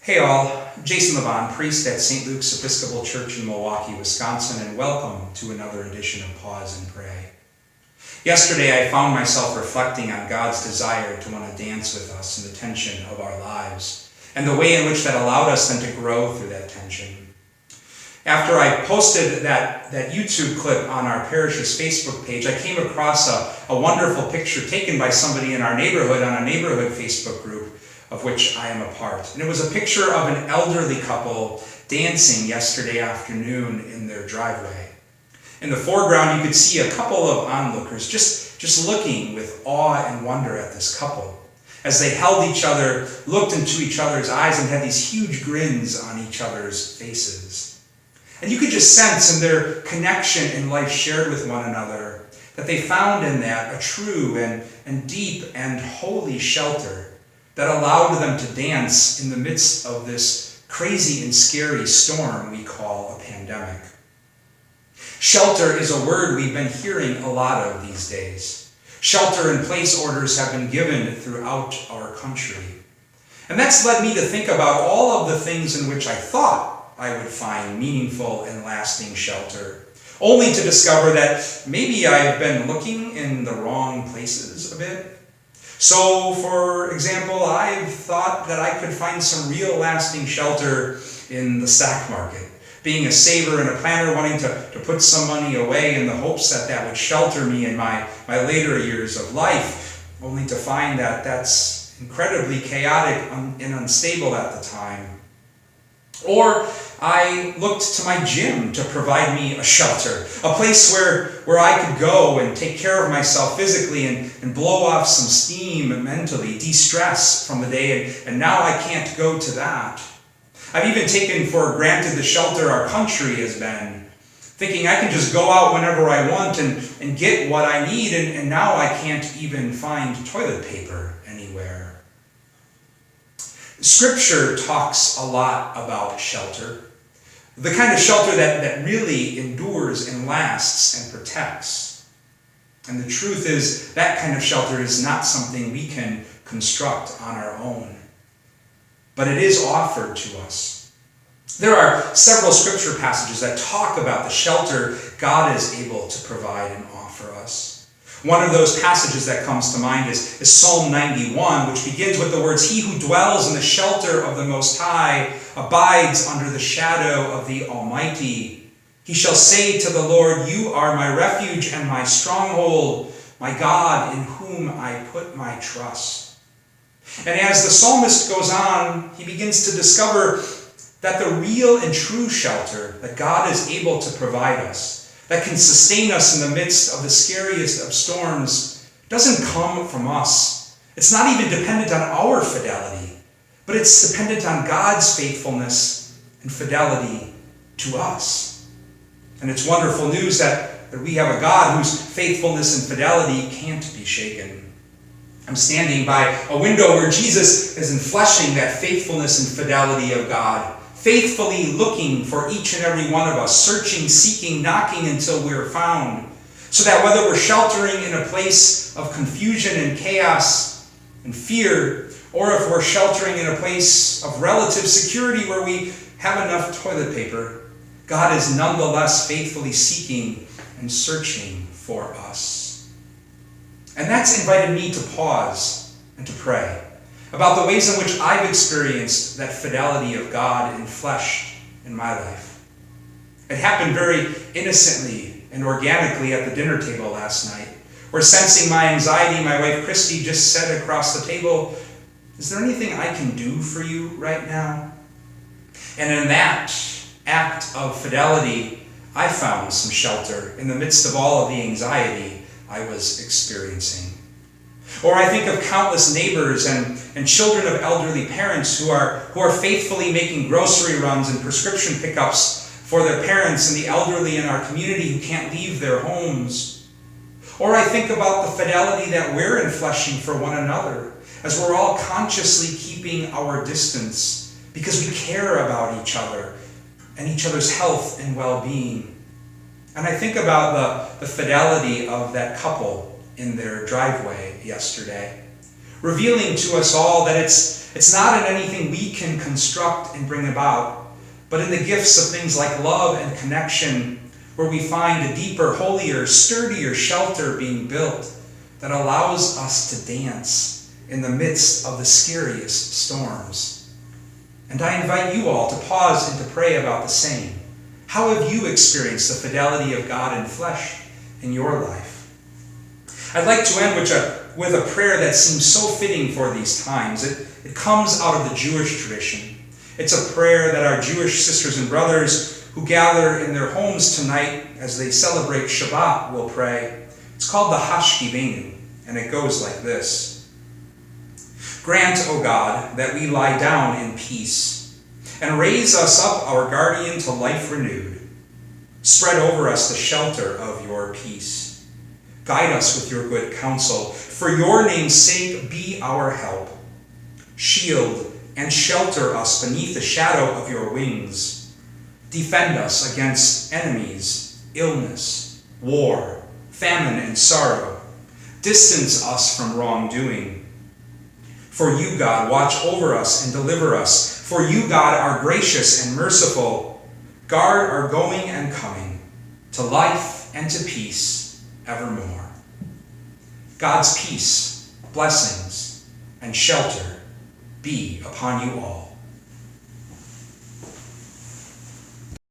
Hey all, Jason Levon, priest at St. Luke's Episcopal Church in Milwaukee, Wisconsin, and welcome to another edition of Pause and Pray. Yesterday I found myself reflecting on God's desire to want to dance with us in the tension of our lives, and the way in which that allowed us then to grow through that tension. After I posted that YouTube clip on our parish's Facebook page, I came across a wonderful picture taken by somebody in our neighborhood on a neighborhood Facebook group, of which I am a part. And it was a picture of an elderly couple dancing yesterday afternoon in their driveway. In the foreground, you could see a couple of onlookers just looking with awe and wonder at this couple as they held each other, looked into each other's eyes, and had these huge grins on each other's faces. And you could just sense in their connection in life shared with one another that they found in that a true and deep and holy shelter that allowed them to dance in the midst of this crazy and scary storm we call a pandemic. Shelter is a word we've been hearing a lot of these days. Shelter-in-place orders have been given throughout our country. And that's led me to think about all of the things in which I thought I would find meaningful and lasting shelter, only to discover that maybe I've been looking in the wrong places a bit. So, for example, I've thought that I could find some real lasting shelter in the stock market. Being a saver and a planner, wanting to put some money away in the hopes that that would shelter me in my later years of life, only to find that that's incredibly chaotic and unstable at the time. Or I looked to my gym to provide me a shelter, a place where I could go and take care of myself physically and blow off some steam mentally, de-stress from the day, and now I can't go to that. I've even taken for granted the shelter our country has been, thinking I can just go out whenever I want and get what I need, and now I can't even find toilet paper anywhere. Scripture talks a lot about shelter, the kind of shelter that really endures and lasts and protects. And the truth is that kind of shelter is not something we can construct on our own, but it is offered to us. There are several scripture passages that talk about the shelter God is able to provide and offer us. One of those passages that comes to mind is Psalm 91, which begins with the words, "He who dwells in the shelter of the Most High abides under the shadow of the Almighty. He shall say to the Lord, you are my refuge and my stronghold, my God in whom I put my trust." And as the psalmist goes on, he begins to discover that the real and true shelter that God is able to provide us, that can sustain us in the midst of the scariest of storms, doesn't come from us. It's not even dependent on our fidelity, but it's dependent on God's faithfulness and fidelity to us. And it's wonderful news that we have a God whose faithfulness and fidelity can't be shaken. I'm standing by a window where Jesus is enfleshing that faithfulness and fidelity of God, faithfully looking for each and every one of us, searching, seeking, knocking until we're found, so that whether we're sheltering in a place of confusion and chaos and fear, or if we're sheltering in a place of relative security where we have enough toilet paper, God is nonetheless faithfully seeking and searching for us. And that's invited me to pause and to pray about the ways in which I've experienced that fidelity of God enfleshed in my life. It happened very innocently and organically at the dinner table last night, where, sensing my anxiety, my wife Christy just said across the table, "Is there anything I can do for you right now?" And in that act of fidelity, I found some shelter in the midst of all of the anxiety I was experiencing. Or I think of countless neighbors and children of elderly parents who are faithfully making grocery runs and prescription pickups for their parents and the elderly in our community who can't leave their homes. Or I think about the fidelity that we're enfleshing for one another, as we're all consciously keeping our distance because we care about each other and each other's health and well-being. And I think about the fidelity of that couple in their driveway yesterday, revealing to us all that it's It's not in anything we can construct and bring about, but in the gifts of things like love and connection, where we find a deeper, holier, sturdier shelter being built that allows us to dance in the midst of the scariest storms. And I invite you all to pause and to pray about the same. How have you experienced the fidelity of God in flesh in your life? I'd like to end with a prayer that seems so fitting for these times. It comes out of the Jewish tradition. It's a prayer that our Jewish sisters and brothers who gather in their homes tonight as they celebrate Shabbat will pray. It's called the Hashkivenu, and it goes like this. Grant, O God, that we lie down in peace, and raise us up, our guardian, to life renewed. Spread over us the shelter of your peace. Guide us with your good counsel. For your name's sake, be our help. Shield and shelter us beneath the shadow of your wings. Defend us against enemies, illness, war, famine, and sorrow. Distance us from wrongdoing. For you, God, watch over us and deliver us. For you, God, are gracious and merciful. Guard our going and coming to life and to peace evermore. God's peace, blessings, and shelter be upon you all.